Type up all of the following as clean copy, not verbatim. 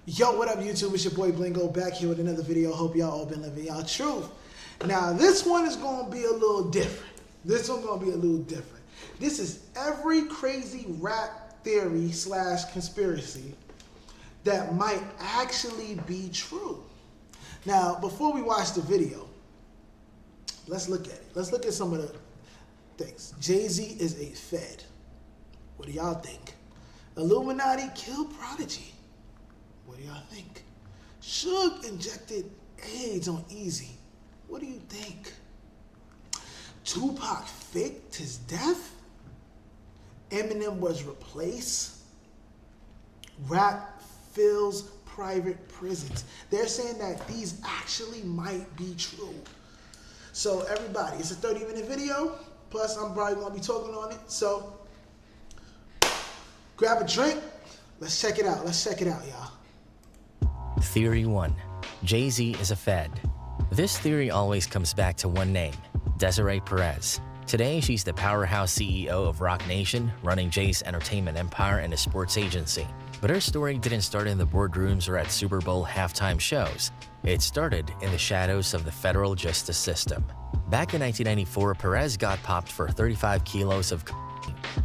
Yo, what up YouTube? It's your boy Blingo back here with another video. Hope y'all all been living y'all truth. Now this one is gonna be a little different. This is every crazy rap theory / conspiracy that might actually be true. Now, before we watch the video, let's look at it. Let's look at some of the things. Jay-Z is a Fed. What do y'all think? Illuminati killed Prodigy. What do y'all think? Suge injected AIDS on Easy. What do you think? Tupac faked his death? Eminem was replaced? Rap fills private prisons. They're saying that these actually might be true. So everybody, it's a 30-minute video. Plus, I'm probably gonna be talking on it. So grab a drink. Let's check it out. Y'all. Theory 1. Jay-Z is a Fed. This theory always comes back to one name, Desiree Perez. Today, she's the powerhouse CEO of Roc Nation, running Jay's entertainment empire and a sports agency. But her story didn't start in the boardrooms or at Super Bowl halftime shows. It started in the shadows of the federal justice system. Back in 1994, Perez got popped for 35 kilos of cocaine.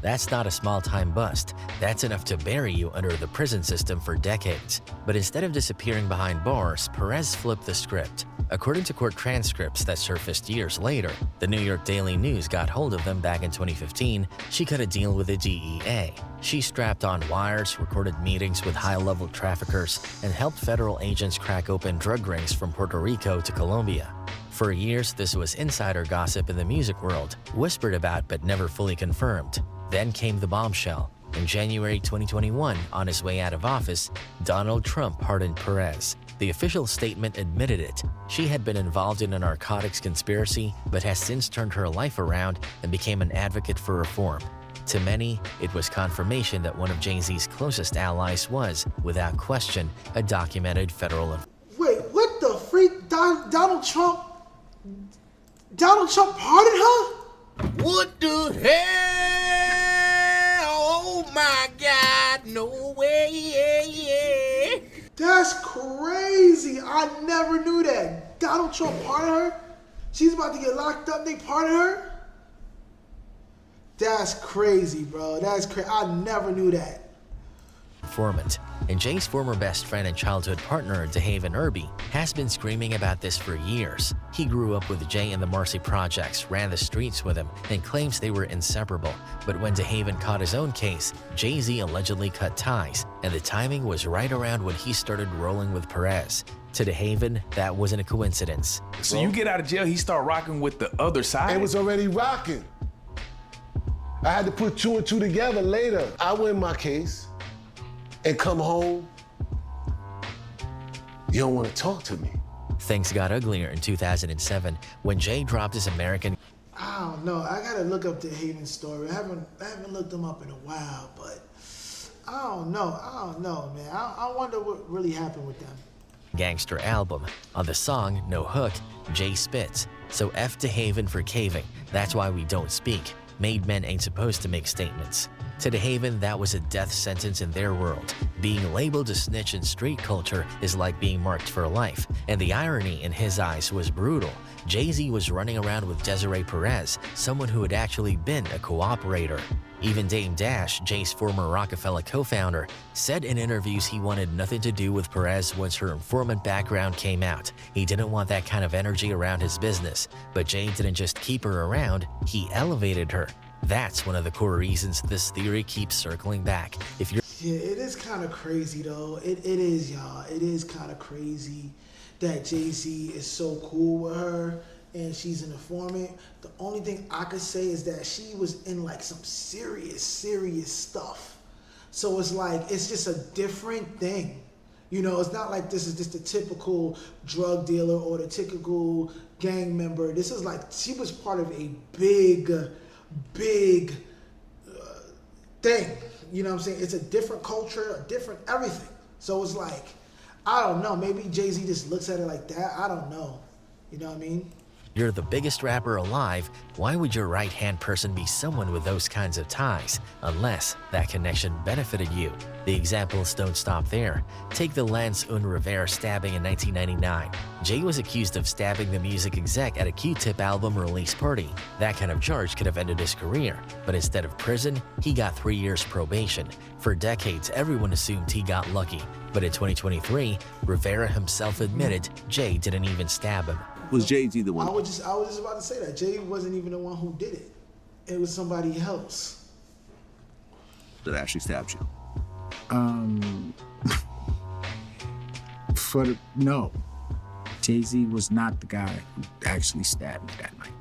That's not a small-time bust. That's enough to bury you under the prison system for decades. But instead of disappearing behind bars, Perez flipped the script. According to court transcripts that surfaced years later, the New York Daily News got hold of them back in 2015. She cut a deal with the DEA. She strapped on wires, recorded meetings with high-level traffickers, and helped federal agents crack open drug rings from Puerto Rico to Colombia. For years, this was insider gossip in the music world, whispered about but never fully confirmed. Then came the bombshell. In January 2021, on his way out of office, Donald Trump pardoned Perez. The official statement admitted it. She had been involved in a narcotics conspiracy, but has since turned her life around and became an advocate for reform. To many, it was confirmation that one of Jay-Z's closest allies was, without question, a documented federal. Wait, what the freak? Donald Trump pardoned her? What the hell? Oh my God, no way. That's crazy. I never knew that. Donald Trump pardoned her? She's about to get locked up, they pardoned her? That's crazy, bro. That's crazy. I never knew that. Informant. And Jay's former best friend and childhood partner, DeHaven Irby, has been screaming about this for years. He grew up with Jay in the Marcy Projects, ran the streets with him, and claims they were inseparable. But when DeHaven caught his own case, Jay-Z allegedly cut ties, and the timing was right around when he started rolling with Perez. To DeHaven, that wasn't a coincidence. So you get out of jail, he start rocking with the other side? It was already rocking. I had to put 2 and 2 together later. I win my case and come home. You don't want to talk to me. Things got uglier in 2007 when Jay dropped his American. I don't know. I gotta look up the Haven story. I haven't looked them up in a while, but I don't know, man. I wonder what really happened with them. Gangster album. On the song No Hook, Jay spits. So F DeHaven for caving. That's why we don't speak. Made men ain't supposed to make statements. To DeHaven, that was a death sentence in their world. Being labeled a snitch in street culture is like being marked for life, and the irony in his eyes was brutal. Jay-Z was running around with Desiree Perez, someone who had actually been a cooperator. Even Dame Dash, Jay's former Rockefeller co-founder, said in interviews he wanted nothing to do with Perez once her informant background came out. He didn't want that kind of energy around his business. But Jay didn't just keep her around, he elevated her. That's one of the core reasons this theory keeps circling back. If you're Yeah, it is kind of crazy though. It is, y'all. It is kind of crazy that Jay-Z is so cool with her and she's an informant. The only thing I could say is that she was in like some serious stuff. So it's like, it's just a different thing. You know, it's not like this is just a typical drug dealer or the typical gang member. This is like, she was part of a big thing. You know what I'm saying? It's a different culture, a different everything. So it's like, I don't know. Maybe Jay-Z just looks at it like that. I don't know. You know what I mean? You're the biggest rapper alive, why would your right-hand person be someone with those kinds of ties, unless that connection benefited you? The examples don't stop there. Take the Lance Rivera stabbing in 1999. Jay was accused of stabbing the music exec at a Q-Tip album release party. That kind of charge could have ended his career, but instead of prison, he got 3 years probation. For decades, everyone assumed he got lucky, but in 2023, Rivera himself admitted Jay didn't even stab him. Was Jay-Z the one? I was just about to say that. Jay wasn't even the one who did it. It was somebody else. That actually stabbed you? No. Jay-Z was not the guy who actually stabbed me that night.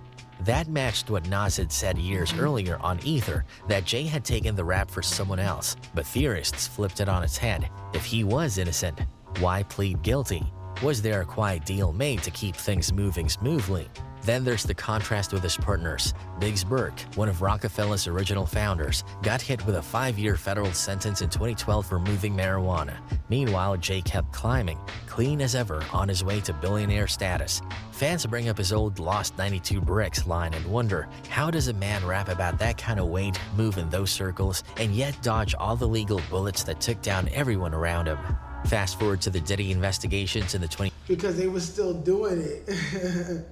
That matched what Nas had said years earlier on Ether, that Jay had taken the rap for someone else, but theorists flipped it on its head. If he was innocent, why plead guilty? Was there a quiet deal made to keep things moving smoothly? Then there's the contrast with his partners. Biggs Burke, one of Rockefeller's original founders, got hit with a 5-year federal sentence in 2012 for moving marijuana. Meanwhile, Jay kept climbing, clean as ever, on his way to billionaire status. Fans bring up his old Lost 92 Bricks line and wonder, how does a man rap about that kind of weight, move in those circles, and yet dodge all the legal bullets that took down everyone around him? Fast forward to the Diddy investigations in the 20... Because they were still doing it.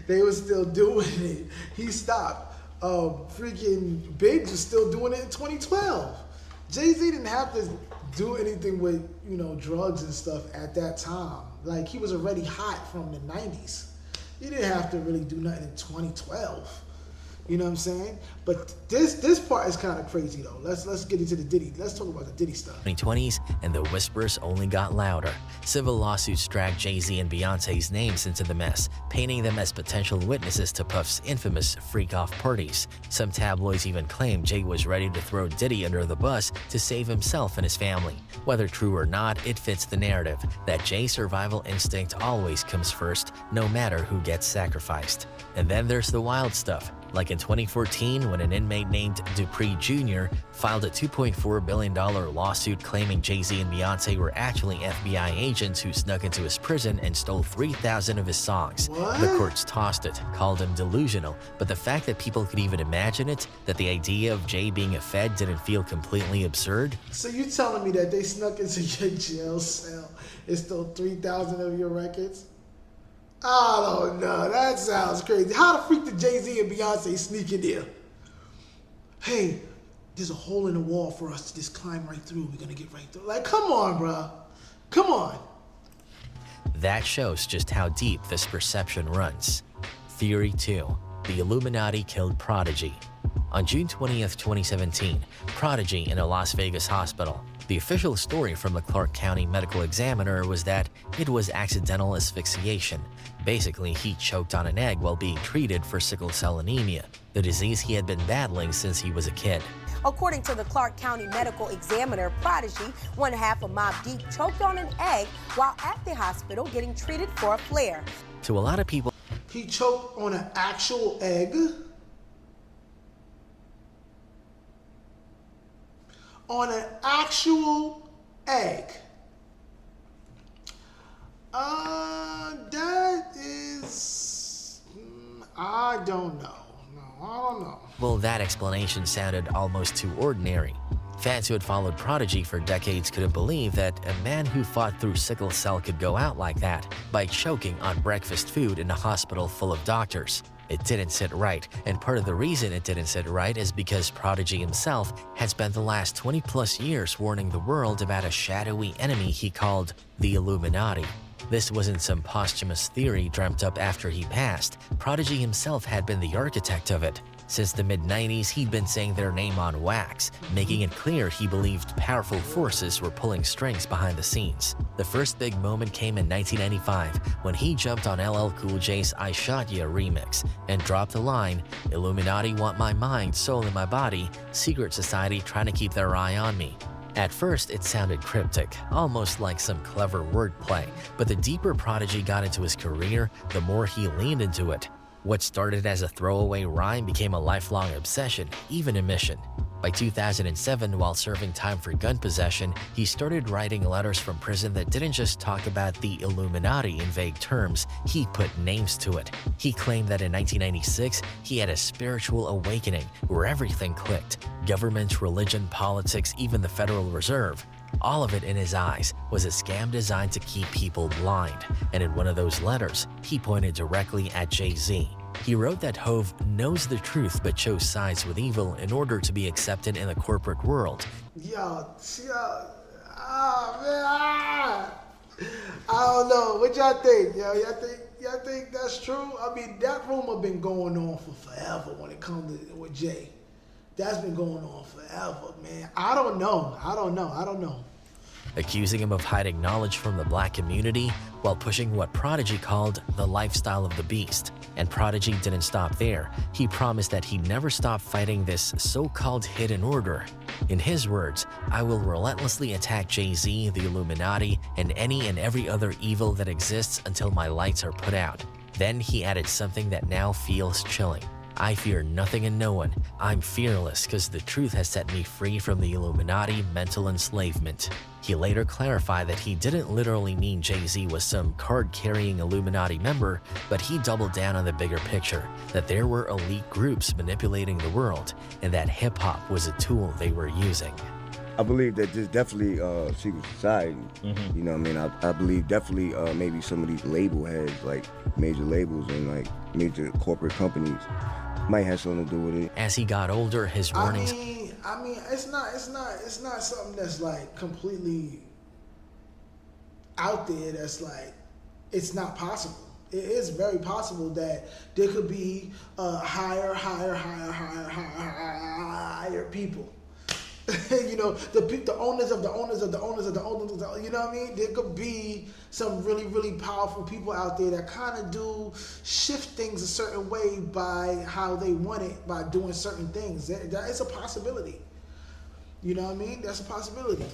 They were still doing it. He stopped. Freaking Biggs was still doing it in 2012. Jay-Z didn't have to do anything with, drugs and stuff at that time. Like, he was already hot from the 90s. He didn't have to really do nothing in 2012. You know what I'm saying? But this part is kind of crazy though. Let's get into the Diddy. Let's talk about the Diddy stuff. 2020s, and the whispers only got louder. Civil lawsuits dragged Jay-Z and Beyonce's names into the mess, painting them as potential witnesses to Puff's infamous freak-off parties. Some tabloids even claimed Jay was ready to throw Diddy under the bus to save himself and his family. Whether true or not, it fits the narrative that Jay's survival instinct always comes first, no matter who gets sacrificed. And then there's the wild stuff. Like in 2014, when an inmate named Dupree Jr. filed a $2.4 billion lawsuit claiming Jay-Z and Beyonce were actually FBI agents who snuck into his prison and stole 3,000 of his songs. What? The courts tossed it, called him delusional, but the fact that people could even imagine it, that the idea of Jay being a Fed didn't feel completely absurd? So you telling me that they snuck into your jail cell and stole 3,000 of your records? I don't know. That sounds crazy. How the freak did Jay-Z and Beyonce sneak in there? Hey, there's a hole in the wall for us to just climb right through. We're gonna get right through. Like, come on, bro. Come on. That shows just how deep this perception runs. Theory 2. The Illuminati killed Prodigy. On June 20th, 2017, Prodigy in a Las Vegas hospital. The official story from the Clark County Medical Examiner was that it was accidental asphyxiation. Basically, he choked on an egg while being treated for sickle cell anemia, the disease he had been battling since he was a kid. According to the Clark County Medical Examiner, Prodigy, one half of Mobb Deep, choked on an egg while at the hospital getting treated for a flare. To a lot of people, He choked on an actual egg? On an actual egg. That is, I don't know. No, I don't know. well, that explanation sounded almost too ordinary. Fans who had followed Prodigy for decades could have believed that a man who fought through sickle cell could go out like that, by choking on breakfast food in a hospital full of doctors. It didn't sit right, and part of the reason it didn't sit right is because Prodigy himself had spent the last 20+ years warning the world about a shadowy enemy he called the Illuminati. This wasn't some posthumous theory dreamt up after he passed. Prodigy himself had been the architect of it. Since the mid-90s, he'd been saying their name on wax, making it clear he believed powerful forces were pulling strings behind the scenes. The first big moment came in 1995 when he jumped on LL Cool J's I Shot Ya remix and dropped the line, "Illuminati want my mind, soul, and my body, secret society trying to keep their eye on me." At first, it sounded cryptic, almost like some clever wordplay, but the deeper Prodigy got into his career, the more he leaned into it. What started as a throwaway rhyme became a lifelong obsession, even a mission. By 2007, while serving time for gun possession, he started writing letters from prison that didn't just talk about the Illuminati in vague terms, he put names to it. He claimed that in 1996, he had a spiritual awakening where everything clicked. Government, religion, politics, even the Federal Reserve. All of it in his eyes was a scam designed to keep people blind. And in one of those letters, he pointed directly at Jay-Z. He wrote that Hove knows the truth but chose sides with evil in order to be accepted in the corporate world. Man, I don't know. What y'all think? Y'all think that's true? I mean, that rumor been going on for forever when it comes to with Jay. That's been going on forever, man. I don't know. Accusing him of hiding knowledge from the black community while pushing what Prodigy called the lifestyle of the beast. And Prodigy didn't stop there. He promised that he'd never stop fighting this so-called hidden order. In his words, "I will relentlessly attack Jay-Z, the Illuminati, and any and every other evil that exists until my lights are put out." Then he added something that now feels chilling. "I fear nothing and no one. I'm fearless because the truth has set me free from the Illuminati mental enslavement." He later clarified that he didn't literally mean Jay-Z was some card-carrying Illuminati member, but he doubled down on the bigger picture, that there were elite groups manipulating the world, and that hip-hop was a tool they were using. I believe that there's definitely secret society. You know what I mean? I believe definitely maybe some of these label heads, like major labels and like major corporate companies, might have something to do with it. As he got older, his warnings... I mean, it's not something that's like completely out there. That's like, it's not possible. It is very possible that there could be higher people. You know, the owners of the owners of the owners of the owners of the, you know what I mean? There could be some really, really powerful people out there that kind of do shift things a certain way by how they want it, by doing certain things. That is a possibility. You know what I mean? That's a possibility.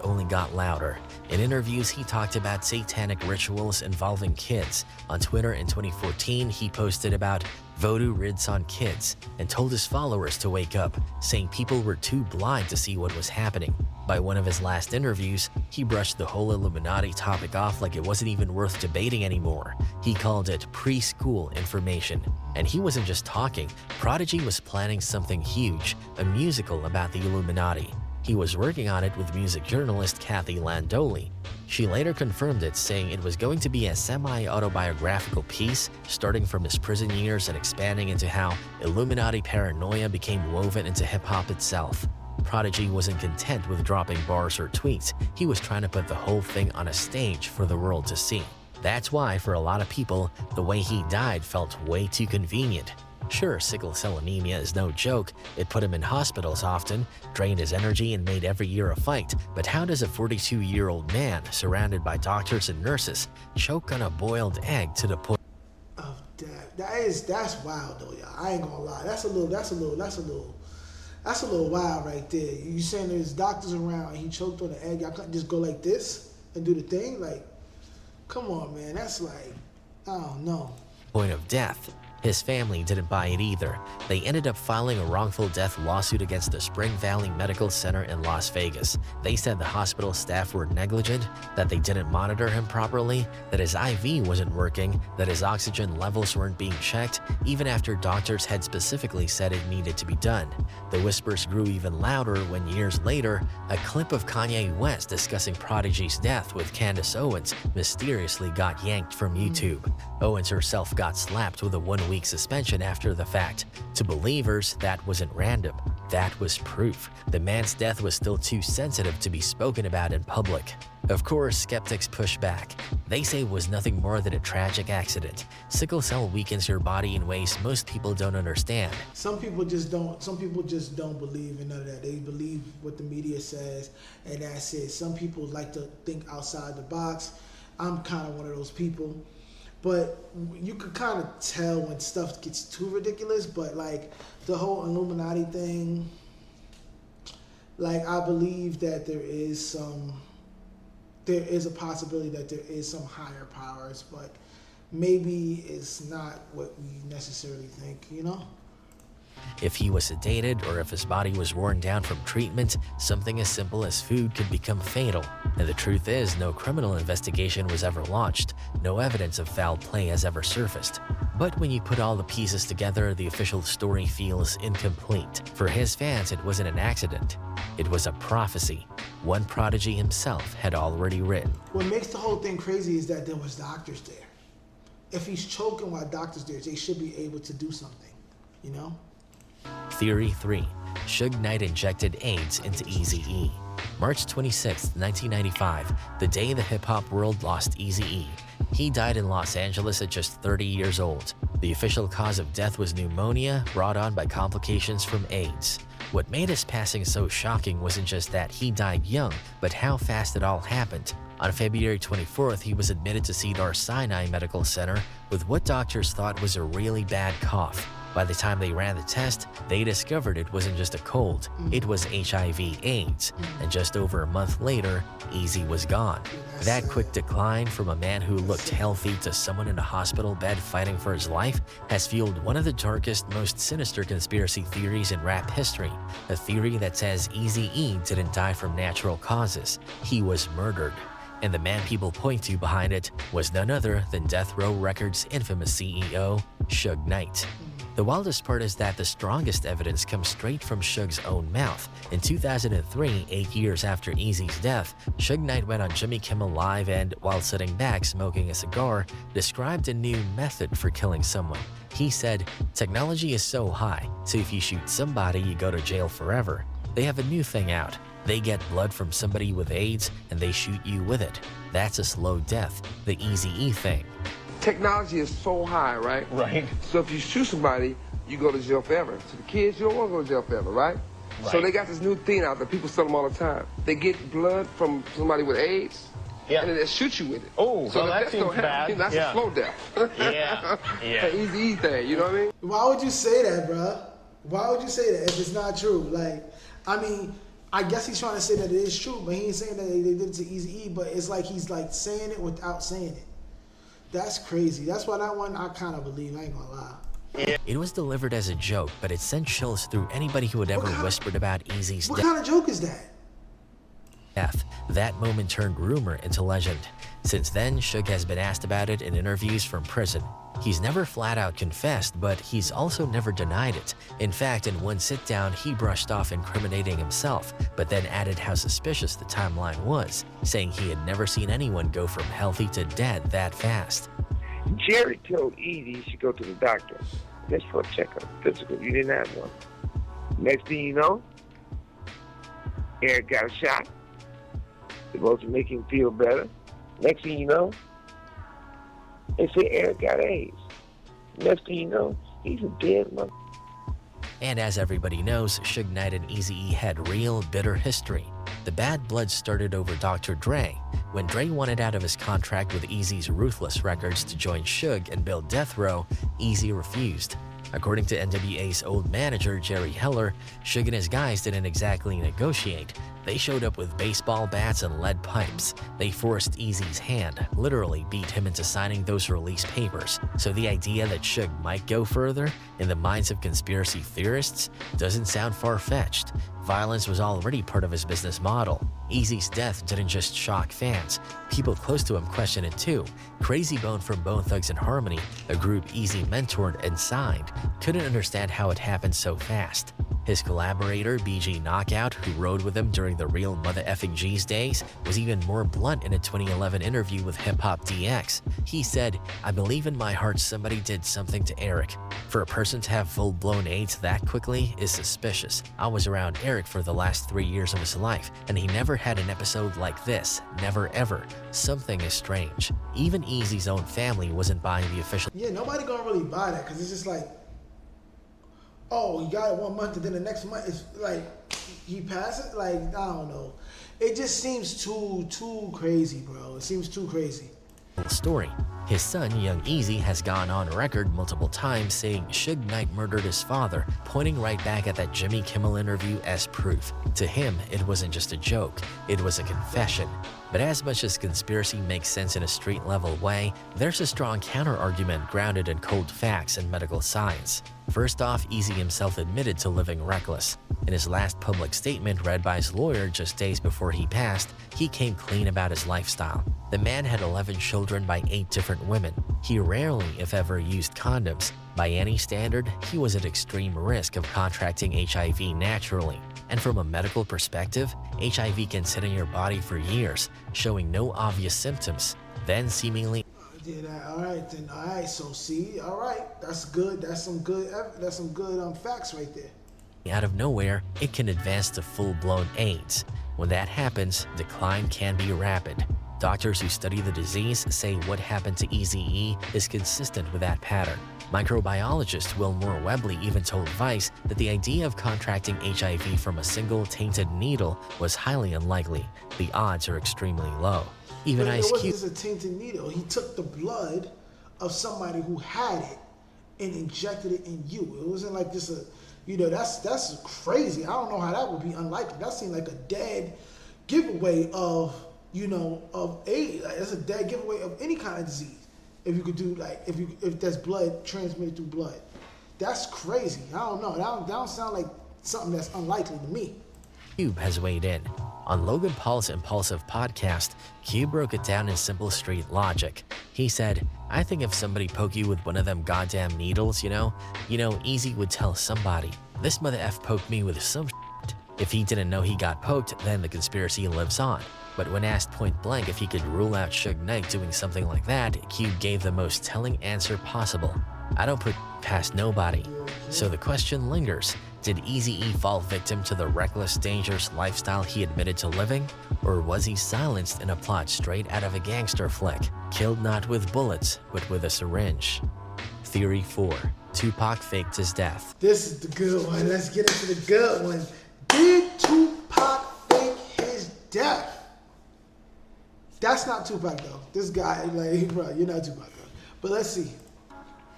Only got louder. In interviews, he talked about satanic rituals involving kids. On Twitter in 2014, he posted about voodoo rids on kids and told his followers to wake up, saying people were too blind to see what was happening. By one of his last interviews, he brushed the whole Illuminati topic off like it wasn't even worth debating anymore. He called it preschool information. And he wasn't just talking. Prodigy was planning something huge, a musical about the Illuminati. He was working on it with music journalist Kathy Landoli. She later confirmed it, saying it was going to be a semi-autobiographical piece, starting from his prison years and expanding into how Illuminati paranoia became woven into hip-hop itself. Prodigy wasn't content with dropping bars or tweets. He was trying to put the whole thing on a stage for the world to see. That's why, for a lot of people, the way he died felt way too convenient. Sure, sickle cell anemia is no joke. It put him in hospitals often, drained his energy, and made every year a fight. But how does a 42-year-old man, surrounded by doctors and nurses, choke on a boiled egg to the point of death? That's wild though, y'all. I ain't gonna lie. That's a little wild right there. You saying there's doctors around and he choked on the egg? Y'all couldn't just go like this and do the thing? Like, come on, man. That's like, I don't know. Point of death. His family didn't buy it either. They ended up filing a wrongful death lawsuit against the Spring Valley Medical Center in Las Vegas. They said the hospital staff were negligent, that they didn't monitor him properly, that his IV wasn't working, that his oxygen levels weren't being checked, even after doctors had specifically said it needed to be done. The whispers grew even louder when years later, a clip of Kanye West discussing Prodigy's death with Candace Owens mysteriously got yanked from YouTube. Owens herself got slapped with a one-week suspension after the fact. To believers, that wasn't random. That was proof. The man's death was still too sensitive to be spoken about in public. Of course, skeptics push back. They say it was nothing more than a tragic accident. Sickle cell weakens your body in ways most people don't understand. Some people just don't believe in none of that. They believe what the media says, and that's it. Some people like to think outside the box. I'm kind of one of those people. But you could kind of tell when stuff gets too ridiculous, but like the whole Illuminati thing, like I believe that there is a possibility that there is some higher powers, but maybe it's not what we necessarily think, you know? If he was sedated or if his body was worn down from treatment, something as simple as food could become fatal. And the truth is, no criminal investigation was ever launched. No evidence of foul play has ever surfaced. But when you put all the pieces together, the official story feels incomplete. For his fans, it wasn't an accident. It was a prophecy, one Prodigy himself had already written. What makes the whole thing crazy is that there was doctors there. If he's choking while doctors there, they should be able to do something, you know? Theory 3. Suge Knight injected AIDS into Eazy-E. March 26, 1995, the day the hip-hop world lost Eazy-E. He died in Los Angeles at just 30 years old. The official cause of death was pneumonia brought on by complications from AIDS. What made his passing so shocking wasn't just that he died young, but how fast it all happened. On February 24th, he was admitted to Cedars-Sinai Medical Center with what doctors thought was a really bad cough. By the time they ran the test, they discovered it wasn't just a cold, it was HIV/AIDS, and just over a month later, Eazy was gone. That quick decline from a man who looked healthy to someone in a hospital bed fighting for his life has fueled one of the darkest, most sinister conspiracy theories in rap history, a theory that says Eazy-E didn't die from natural causes, he was murdered. And the man people point to behind it was none other than Death Row Records' infamous CEO, Suge Knight. The wildest part is that the strongest evidence comes straight from Suge's own mouth. In 2003, 8 years after Eazy's death, Suge Knight went on Jimmy Kimmel Live and, while sitting back smoking a cigar, described a new method for killing someone. He said, "Technology is so high, so if you shoot somebody, you go to jail forever. They have a new thing out. They get blood from somebody with AIDS and they shoot you with it. That's a slow death, the Eazy-E thing." Technology is so high, right? Right. So if you shoot somebody, you go to jail forever. So the kids, you don't want to go to jail forever, right? So they got this new thing out that people sell them all the time. They get blood from somebody with AIDS, and then they shoot you with it. Oh, so well, that seems bad. That's a slow death. Yeah. An Eazy-E thing, you know what I mean? Why would you say that, bruh? Why would you say that if it's not true? Like, I mean, I guess he's trying to say that it is true, but he ain't saying that they did it to Eazy-E, but it's like he's like saying it without saying it. That's crazy. That's why that one I kind of believe. I ain't gonna lie. It was delivered as a joke, but it sent chills through anybody who had ever whispered about Eazy's What kind of joke is that? death. That moment turned rumor into legend. Since then, Suge has been asked about it in interviews from prison. He's never flat out confessed, but he's also never denied it. In fact, in one sit-down, he brushed off incriminating himself, but then added how suspicious the timeline was, saying he had never seen anyone go from healthy to dead that fast. Jerry told Eazy he should go to the doctor just for a checkup, physical. You didn't have one. Next thing you know, Eric got a shot. It's supposed to make him feel better. Next thing you know, they say Eric got AIDS. Next thing you know, he's a dead mother. And as everybody knows, Suge Knight and Eazy-E had real bitter history. The bad blood started over Dr. Dre. When Dre wanted out of his contract with Eazy's Ruthless Records to join Suge and build Death Row, Eazy refused. According to NWA's old manager, Jerry Heller, Suge and his guys didn't exactly negotiate. They showed up with baseball bats and lead pipes. They forced Eazy's hand, literally beat him into signing those release papers. So the idea that Suge might go further, in the minds of conspiracy theorists, doesn't sound far-fetched. Violence was already part of his business model. Eazy's death didn't just shock fans. People close to him questioned it too. Crazy Bone from Bone Thugs and Harmony, a group Eazy mentored and signed, couldn't understand how it happened so fast. His collaborator, BG Knockout, who rode with him during the real Mother Effing G's days, was even more blunt in a 2011 interview with Hip Hop DX. He said, "I believe in my heart somebody did something to Eric. For a person to have full-blown AIDS that quickly is suspicious. I was around Eric for the last 3 years of his life, and he never had an episode like this. Never ever. Something is strange." Even Eazy's own family wasn't buying the official. Yeah, nobody gonna really buy that because it's just like, oh, he got it 1 month and then the next month it's like he passed it. Like, I don't know. It just seems too crazy, bro. It seems too crazy. story. His son, Young Easy, has gone on record multiple times saying Suge Knight murdered his father, pointing right back at that Jimmy Kimmel interview as proof. To him, it wasn't just a joke, it was a confession. But as much as conspiracy makes sense in a street-level way, there's a strong counter-argument grounded in cold facts and medical science. First off, Easy himself admitted to living reckless. In his last public statement read by his lawyer just days before he passed, he came clean about his lifestyle. The man had 11 children by 8 different women. He rarely, if ever, used condoms. By any standard, he was at extreme risk of contracting HIV naturally. And from a medical perspective, HIV can sit in your body for years, showing no obvious symptoms, then seemingly all right, so see, all right, that's good, that's some good facts right there. out of nowhere, it can advance to full-blown AIDS. When that happens, decline can be rapid. Doctors who study the disease say what happened to Eazy-E is consistent with that pattern. Microbiologist Wilmore Webley even told Vice that the idea of contracting HIV from a single tainted needle was highly unlikely. The odds are extremely low. Even Ice Cube. It wasn't just a tainted needle. He took the blood of somebody who had it and injected it in you. It wasn't like just a, that's crazy. I don't know how that would be unlikely. That seemed like a dead giveaway of, of AIDS. Like, that's a dead giveaway of any kind of disease. If you could do if there's blood transmitted through blood, that's crazy. I don't know. That don't sound like something that's unlikely to me. Cube has weighed in. On Logan Paul's Impulsive podcast, Cube broke it down in simple street logic. He said, I think if somebody poked you with one of them goddamn needles, Easy would tell somebody, this mother F poked me with some shit. If he didn't know he got poked, then the conspiracy lives on. But when asked point blank if he could rule out Suge Knight doing something like that, Cube gave the most telling answer possible. I don't put past nobody. So the question lingers. Did Eazy-E fall victim to the reckless, dangerous lifestyle he admitted to living? Or was he silenced in a plot straight out of a gangster flick, killed not with bullets, but with a syringe? Theory 4. Tupac faked his death. This is the good one. Let's get into the good one. Did Tupac fake his death? That's not Tupac, though. This guy, bro, you're not Tupac, though. But let's see.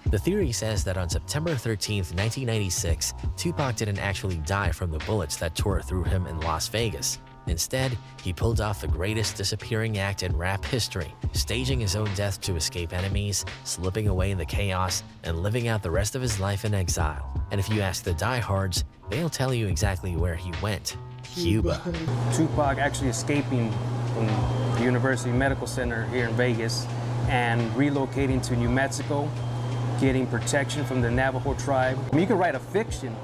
The theory says that on September 13th, 1996, Tupac didn't actually die from the bullets that tore through him in Las Vegas. Instead, he pulled off the greatest disappearing act in rap history, staging his own death to escape enemies, slipping away in the chaos, and living out the rest of his life in exile. And if you ask the diehards, they'll tell you exactly where he went. Cuba. Tupac actually escaping from the University Medical Center here in Vegas and relocating to New Mexico, getting protection from the Navajo tribe. I mean, you can write a fiction.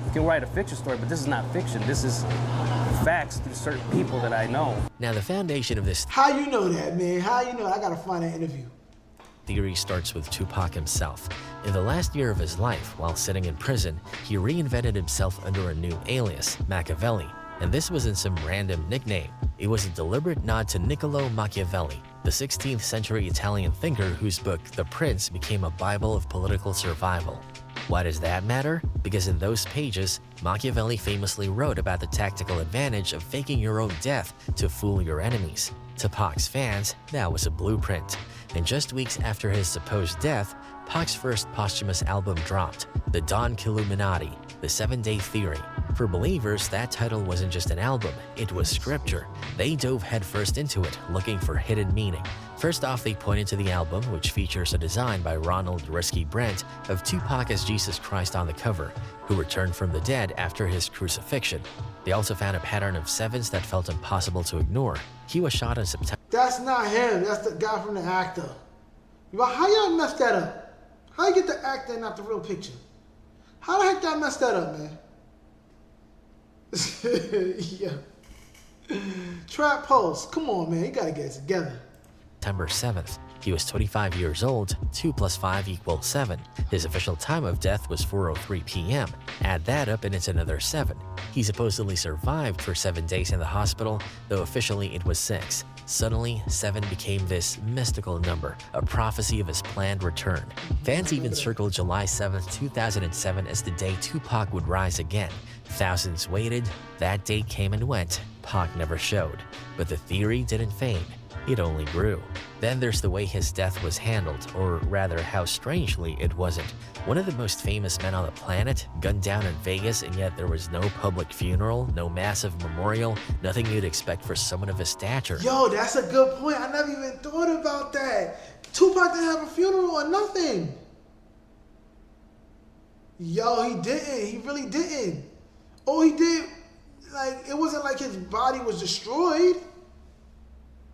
You can write a fiction story, but this is not fiction. This is facts through certain people that I know. Now, the foundation of this... How you know that, man? How you know? I gotta find that interview. Theory starts with Tupac himself. In the last year of his life, while sitting in prison, he reinvented himself under a new alias, Machiavelli. And this wasn't some random nickname. It was a deliberate nod to Niccolo Machiavelli, the 16th century Italian thinker whose book, The Prince, became a Bible of political survival. Why does that matter? Because in those pages, Machiavelli famously wrote about the tactical advantage of faking your own death to fool your enemies. To Pac's fans, that was a blueprint. And just weeks after his supposed death, Pac's first posthumous album dropped, The Don Killuminati, The 7-Day Theory. For believers, that title wasn't just an album, it was scripture. They dove headfirst into it, looking for hidden meaning. First off, they pointed to the album, which features a design by Ronald Risky Brent of Tupac as Jesus Christ on the cover, who returned from the dead after his crucifixion. They also found a pattern of sevens that felt impossible to ignore. He was shot in September. That's not him. That's the guy from the actor. How y'all messed that up? How you get the actor and not the real picture? How the heck y'all messed that up, man? Yeah. Trap Post. Come on, man. You gotta get it together. September 7th. He was 25 years old. 2 + 5 = 7. His official time of death was 4:03 p.m. Add that up and it's another 7. He supposedly survived for 7 days in the hospital, though officially it was 6. Suddenly, 7 became this mystical number, a prophecy of his planned return. Fans even circled July 7th, 2007 as the day Tupac would rise again. Thousands waited, that date came and went, Pac never showed. But the theory didn't fade, it only grew. Then there's the way his death was handled, or rather how strangely it wasn't. One of the most famous men on the planet, gunned down in Vegas, and yet there was no public funeral, no massive memorial, nothing you'd expect for someone of his stature. Yo, that's a good point. I never even thought about that. Tupac didn't have a funeral or nothing. Yo, he didn't. He really didn't. All he did, like, it wasn't like his body was destroyed.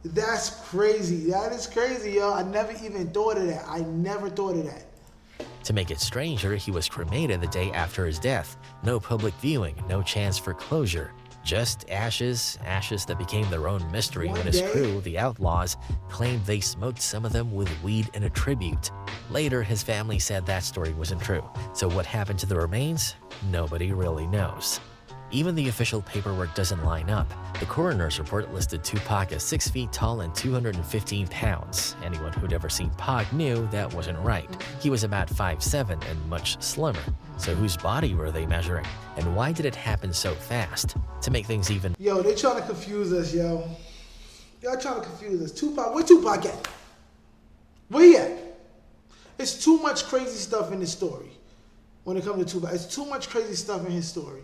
That's crazy. That is crazy, yo. I never even thought of that. I never thought of that. To make it stranger, he was cremated the day after his death. No public viewing, no chance for closure. Just ashes, ashes that became their own mystery when his crew, the Outlaws, claimed they smoked some of them with weed in a tribute. Later, his family said that story wasn't true. So what happened to the remains? Nobody really knows. Even the official paperwork doesn't line up. The coroner's report listed Tupac as 6 feet tall and 215 pounds. Anyone who'd ever seen Pac knew that wasn't right. He was about 5'7" and much slimmer. So whose body were they measuring? And why did it happen so fast? To make things even... Yo, they trying to confuse us, yo. Y'all trying to confuse us. Tupac, where Tupac at? Where he at? It's too much crazy stuff in this story. When it comes to Tupac, it's too much crazy stuff in his story.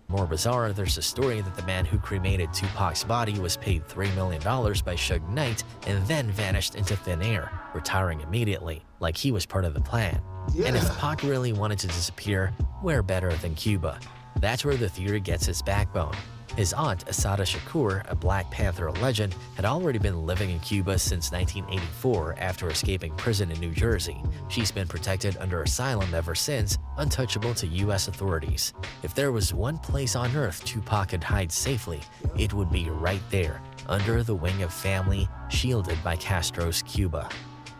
More bizarre, there's a story that the man who cremated Tupac's body was paid $3 million by Suge Knight and then vanished into thin air, retiring immediately, like he was part of the plan. Yeah. And if Pac really wanted to disappear, where better than Cuba? That's where the theory gets its backbone. His aunt, Assata Shakur, a Black Panther legend, had already been living in Cuba since 1984 after escaping prison in New Jersey. She's been protected under asylum ever since, untouchable to U.S. authorities. If there was one place on earth Tupac could hide safely, it would be right there, under the wing of family, shielded by Castro's Cuba.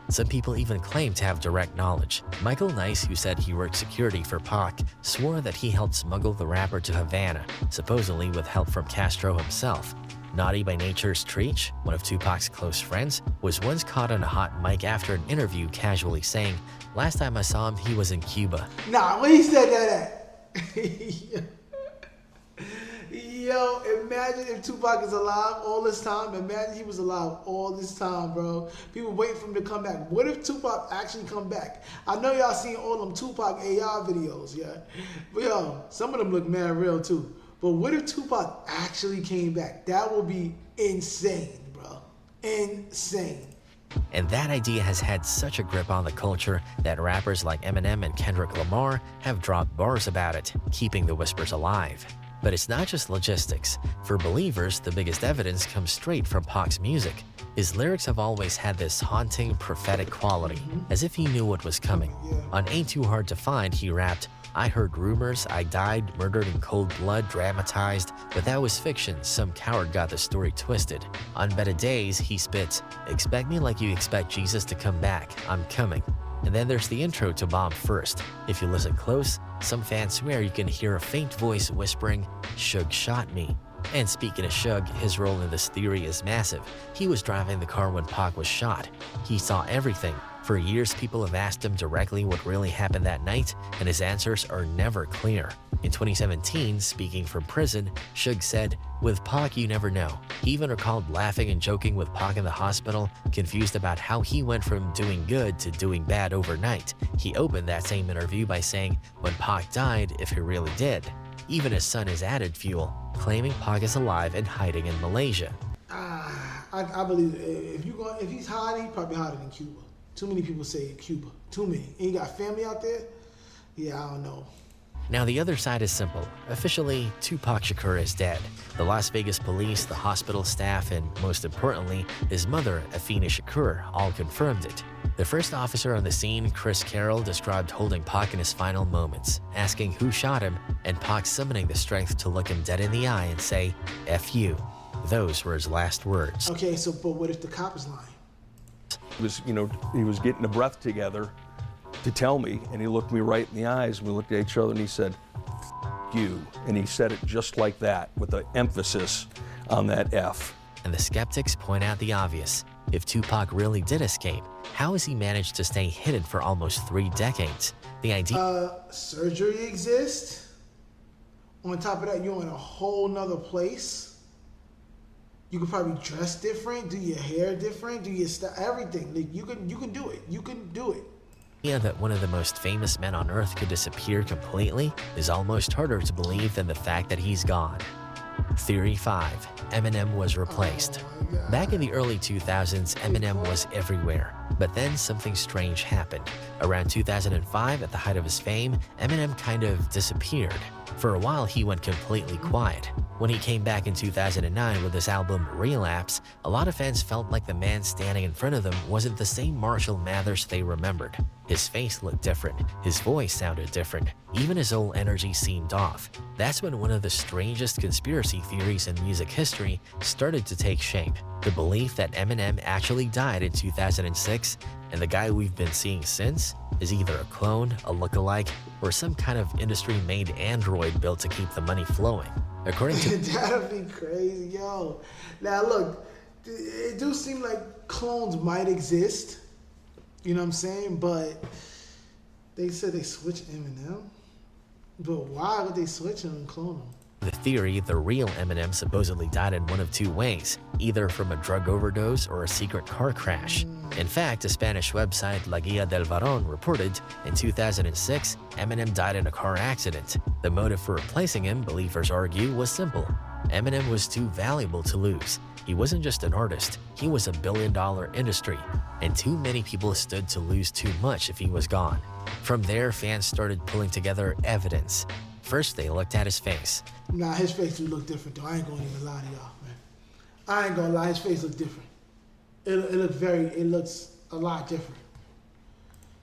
Some people even claim to have direct knowledge. Michael Nice, who said he worked security for Pac, swore that he helped smuggle the rapper to Havana, supposedly with help from Castro himself. Naughty by Nature's Treach, one of Tupac's close friends, was once caught on a hot mic after an interview casually saying, "Last time I saw him, he was in Cuba." Nah, where he said that at? Yo, imagine if Tupac is alive all this time. Imagine he was alive all this time, bro. People waiting for him to come back. What if Tupac actually come back? I know y'all seen all them Tupac AR videos, yeah. But yo, some of them look mad real too. But what if Tupac actually came back? That would be insane, bro. Insane. And that idea has had such a grip on the culture that rappers like Eminem and Kendrick Lamar have dropped bars about it, keeping the whispers alive. But it's not just logistics. For believers, the biggest evidence comes straight from Pac's music. His lyrics have always had this haunting, prophetic quality, as if he knew what was coming. On Ain't Too Hard to Find, he rapped, "I heard rumors, I died, murdered in cold blood, dramatized, but that was fiction, some coward got the story twisted." On Better Days, he spits, "Expect me like you expect Jesus to come back, I'm coming." And then there's the intro to Bomb First. If you listen close, some fans swear you can hear a faint voice whispering, "Suge shot me." And speaking of Suge, his role in this theory is massive. He was driving the car when Pac was shot. He saw everything. For years, people have asked him directly what really happened that night, and his answers are never clear. In 2017, speaking from prison, Suge said, "With Pac, you never know." He even recalled laughing and joking with Pac in the hospital, confused about how he went from doing good to doing bad overnight. He opened that same interview by saying, when Pac died, if he really did. Even his son is added fuel, claiming Pac is alive and hiding in Malaysia. I believe if he's hiding, he's probably hiding in Cuba. Too many people say Cuba. Too many. And you got family out there? Yeah, I don't know. Now the other side is simple. Officially, Tupac Shakur is dead. The Las Vegas police, the hospital staff, and most importantly, his mother, Afena Shakur, all confirmed it. The first officer on the scene, Chris Carroll, described holding Pac in his final moments, asking who shot him, and Pac summoning the strength to look him dead in the eye and say, "F you." Those were his last words. Okay, so but what if the cop is lying? He was getting the breath together to tell me, and he looked me right in the eyes, and we looked at each other, and he said, "F you," and he said it just like that, with the emphasis on that F. And the skeptics point out the obvious. If Tupac really did escape, how has he managed to stay hidden for almost 3 decades? The idea... surgery exists. On top of that, you're in a whole nother place. You could probably dress different, do your hair different, do your style, everything. Like you can do it. You can do it. The idea that one of the most famous men on earth could disappear completely is almost harder to believe than the fact that he's gone. Theory 5. Eminem was replaced. Back in the early 2000s, Eminem was everywhere. But then something strange happened. Around 2005, at the height of his fame, Eminem kind of disappeared. For a while, he went completely quiet. When he came back in 2009 with his album Relapse, a lot of fans felt like the man standing in front of them wasn't the same Marshall Mathers they remembered. His face looked different, his voice sounded different, even his whole energy seemed off. That's when one of the strangest conspiracy theories in music history started to take shape. The belief that Eminem actually died in 2006, and the guy we've been seeing since is either a clone, a lookalike, or some kind of industry-made android built to keep the money flowing. According to That'd be crazy, yo. Now look, it do seem like clones might exist. You know what I'm saying? But they said they switched Eminem. But why would they switch him and clone him? the theory, the real Eminem supposedly died in one of two ways, either from a drug overdose or a secret car crash. In fact, a Spanish website, La Guía del Varón, reported in 2006, Eminem died in a car accident. The motive for replacing him, believers argue, was simple. Eminem was too valuable to lose. He wasn't just an artist, he was a billion-dollar industry, and too many people stood to lose too much if he was gone. From there, fans started pulling together evidence. First, they looked at his face. Nah, his face do look different though. I ain't gonna even lie to y'all, man. I ain't gonna lie, his face look different. It looks a lot different.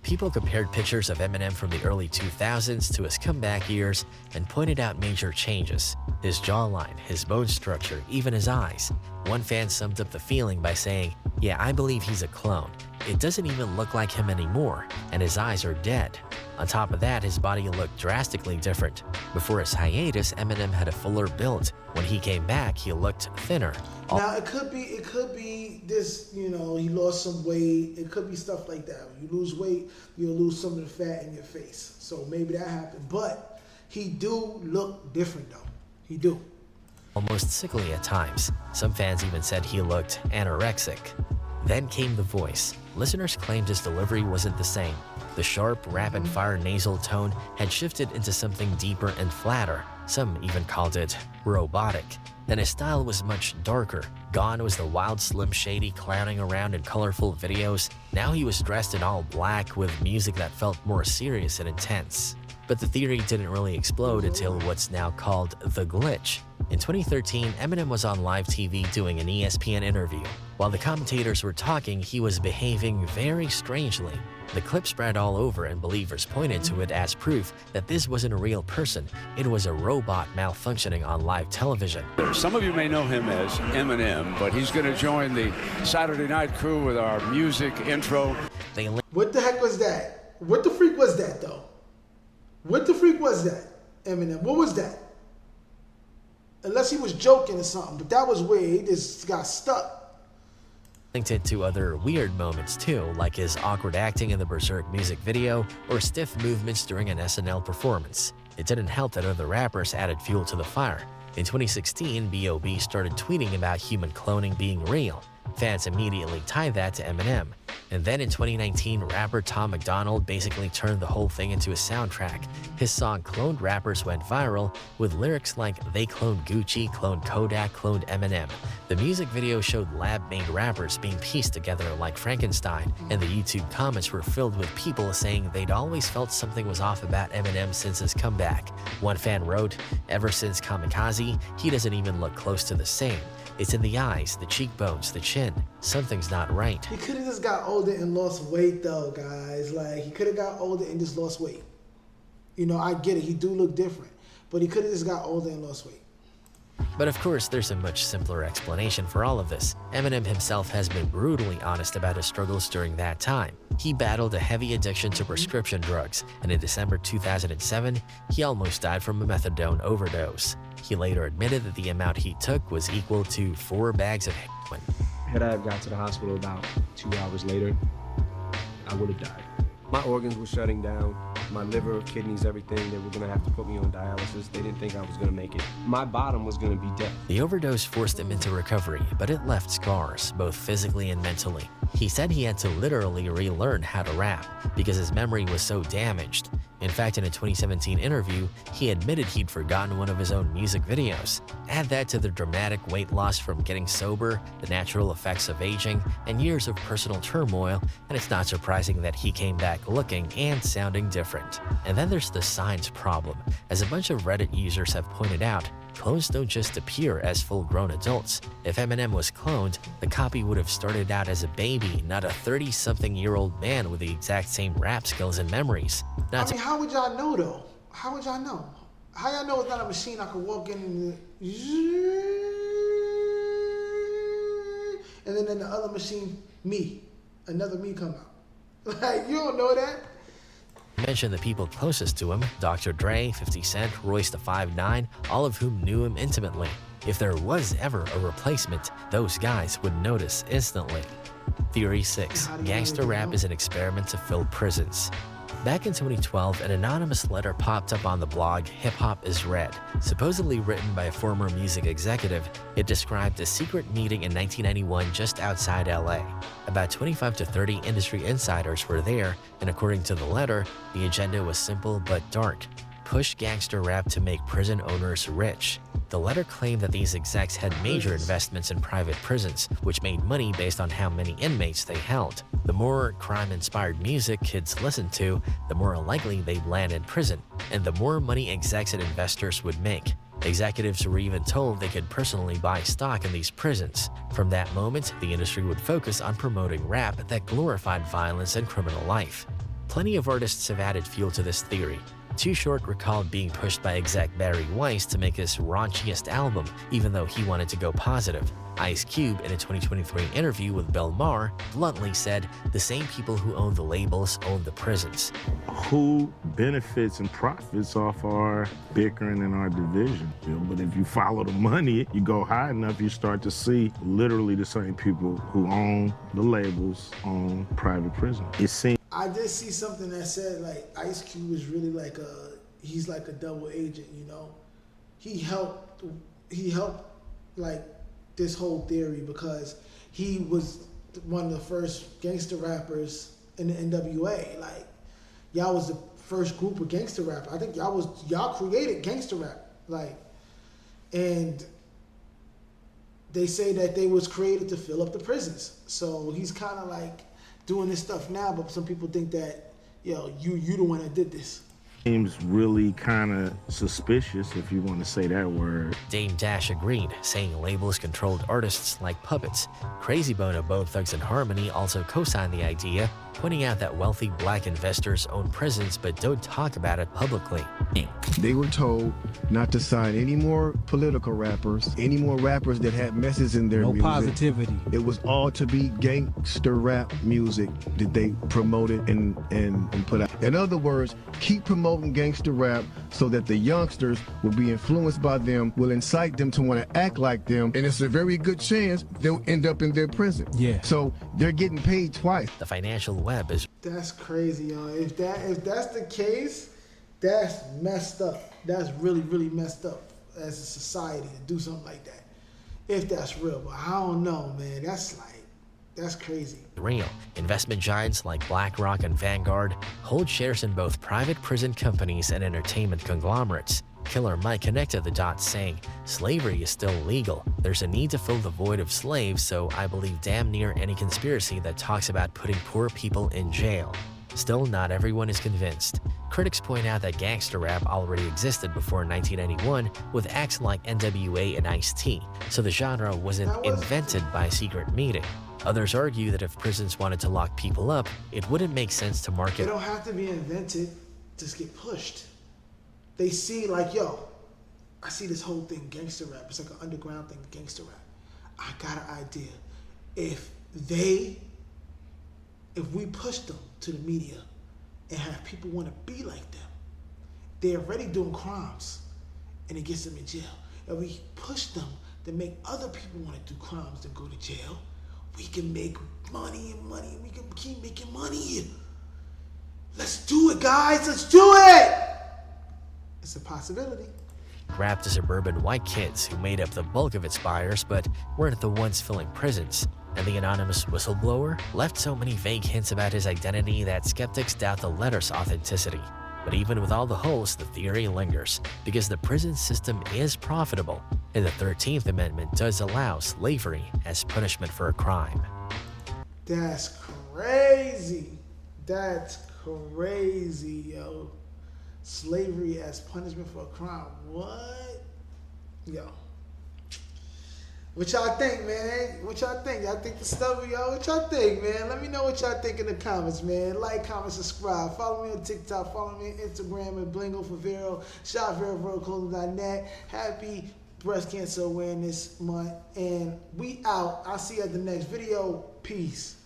People compared pictures of Eminem from the early 2000s to his comeback years and pointed out major changes. His jawline, his bone structure, even his eyes. One fan summed up the feeling by saying, "Yeah, I believe he's a clone. It doesn't even look like him anymore, and his eyes are dead." On top of that, his body looked drastically different. Before his hiatus, Eminem had a fuller build. When he came back, he looked thinner. Now it could be this, he lost some weight. It could be stuff like that. When you lose weight, you'll lose some of the fat in your face. So maybe that happened. But he do look different though. He do. Almost sickly at times. Some fans even said he looked anorexic. Then came the voice. Listeners claimed his delivery wasn't the same. The sharp, rapid-fire nasal tone had shifted into something deeper and flatter. Some even called it robotic. Then his style was much darker. Gone was the wild Slim Shady clowning around in colorful videos. Now he was dressed in all black with music that felt more serious and intense. But the theory didn't really explode until what's now called the glitch. In 2013, Eminem was on live TV doing an ESPN interview. While the commentators were talking, he was behaving very strangely. The clip spread all over and believers pointed to it as proof that this wasn't a real person. It was a robot malfunctioning on live television. Some of you may know him as Eminem, but he's going to join the Saturday night crew with our music intro. What the heck was that? What the freak was that though? What the freak was that, Eminem? What was that? Unless he was joking or something, but that was weird. He just got stuck. Linked it to other weird moments too, like his awkward acting in the Berserk music video or stiff movements during an SNL performance. It didn't help that other rappers added fuel to the fire. In 2016, B.O.B. started tweeting about human cloning being real. Fans immediately tied that to Eminem. And then in 2019, rapper Tom MacDonald basically turned the whole thing into a soundtrack. His song Cloned Rappers went viral, with lyrics like "They cloned Gucci, cloned Kodak, cloned Eminem." The music video showed lab-made rappers being pieced together like Frankenstein, and the YouTube comments were filled with people saying they'd always felt something was off about Eminem since his comeback. One fan wrote, "Ever since Kamikaze, he doesn't even look close to the same. It's in the eyes, the cheekbones, the chin. Something's not right." He could have just got older and lost weight though, guys. Like, he could have got older and just lost weight. I get it. He do look different. But he could have just got older and lost weight. But of course, there's a much simpler explanation for all of this. Eminem himself has been brutally honest about his struggles during that time. He battled a heavy addiction to prescription drugs, and in December 2007, he almost died from a methadone overdose. He later admitted that the amount he took was equal to 4 bags of heroin. Had I got to the hospital about 2 hours later, I would have died. My organs were shutting down. My liver, kidneys, everything, they were gonna have to put me on dialysis. They didn't think I was gonna make it. My bottom was gonna be death. The overdose forced him into recovery, but it left scars, both physically and mentally. He said he had to literally relearn how to rap because his memory was so damaged. In fact, in a 2017 interview, he admitted he'd forgotten one of his own music videos. Add that to the dramatic weight loss from getting sober, the natural effects of aging, and years of personal turmoil, and it's not surprising that he came back looking and sounding different. And then there's the signs problem. As a bunch of Reddit users have pointed out, clones don't just appear as full-grown adults. If Eminem was cloned, the copy would have started out as a baby, not a 30-something-year-old man with the exact same rap skills and memories. How would y'all know though? How would y'all know? How y'all know it's not a machine I could walk in and then in the other machine, another me come out? Like, you don't know that. Mention the people closest to him, Dr. Dre, 50 Cent, Royce the 5'9", all of whom knew him intimately. If there was ever a replacement, those guys would notice instantly. Theory 6. Gangsta rap is an experiment to fill prisons. Back in 2012, an anonymous letter popped up on the blog Hip Hop is Red. Supposedly written by a former music executive, it described a secret meeting in 1991 just outside LA. About 25 to 30 industry insiders were there, and according to the letter, the agenda was simple but dark. Push gangster rap to make prison owners rich. The letter claimed that these execs had major investments in private prisons, which made money based on how many inmates they held. The more crime-inspired music kids listened to, the more likely they'd land in prison, and the more money execs and investors would make. Executives were even told they could personally buy stock in these prisons. From that moment, the industry would focus on promoting rap that glorified violence and criminal life. Plenty of artists have added fuel to this theory. Too Short recalled being pushed by exec Barry Weiss to make his raunchiest album, even though he wanted to go positive. Ice Cube, in a 2023 interview with Bill Maher, bluntly said, "The same people who own the labels own the prisons." Who benefits and profits off our bickering in our division? But if you follow the money, you go high enough, you start to see literally the same people who own the labels own private prison. It seems. I did see something that said like Ice Cube is really like he's like a double agent, you know? He helped like this whole theory because he was one of the first gangster rappers in the NWA. Like, y'all was the first group of gangster rap. I think y'all created gangster rap. Like, and they say that they was created to fill up the prisons. So he's kind of like doing this stuff now, but some people think that, yo, you the one that did this. Seems really kind of suspicious, if you want to say that word. Dame Dash agreed, saying labels controlled artists like puppets. Crazy Bone of Bone Thugs and Harmony also co-signed the idea, pointing out that wealthy black investors own prisons but don't talk about it publicly. They were told not to sign any more political rappers, any more rappers that had messages in their music. No positivity. It was all to be gangster rap music that they promoted and put out. In other words, keep promoting gangster rap so that the youngsters will be influenced by them, will incite them to want to act like them, and it's a very good chance they'll end up in their prison. Yeah. So they're getting paid twice. The financial web is... That's crazy, yo. If that's the case, that's messed up. That's really, really messed up as a society to do something like that. If that's real, but I don't know, man. That's crazy. Real. Investment giants like BlackRock and Vanguard hold shares in both private prison companies and entertainment conglomerates. Killer Mike connected the dots, saying, "Slavery is still legal. There's a need to fill the void of slaves, so I believe damn near any conspiracy that talks about putting poor people in jail." Still, not everyone is convinced. Critics point out that gangster rap already existed before 1991 with acts like NWA and Ice-T, so the genre wasn't invented by a secret meeting. Others argue that if prisons wanted to lock people up, it wouldn't make sense to market. It don't have to be invented, just get pushed. They see like, yo, I see this whole thing, gangster rap. It's like an underground thing, gangster rap. I got an idea. If we push them to the media and have people want to be like them, they're already doing crimes and it gets them in jail. If we push them to make other people want to do crimes and go to jail, we can make money and money. We can keep making money. Let's do it, guys. Let's do it. It's a possibility. Grabbed to suburban white kids who made up the bulk of its buyers but weren't the ones filling prisons, and the anonymous whistleblower left so many vague hints about his identity that skeptics doubt the letter's authenticity. But even with all the holes, the theory lingers, because the prison system is profitable, and the 13th Amendment does allow slavery as punishment for a crime. That's crazy. That's crazy, yo. Slavery as punishment for a crime. What? Yo. What y'all think, man? What y'all think? Y'all think the stuff, yo? What y'all think, man? Let me know what y'all think in the comments, man. Like, comment, subscribe. Follow me on TikTok. Follow me on Instagram at Blingo for Vero. Shop VeroVeroClothing.net. Happy Breast Cancer Awareness Month. And we out. I'll see you at the next video. Peace.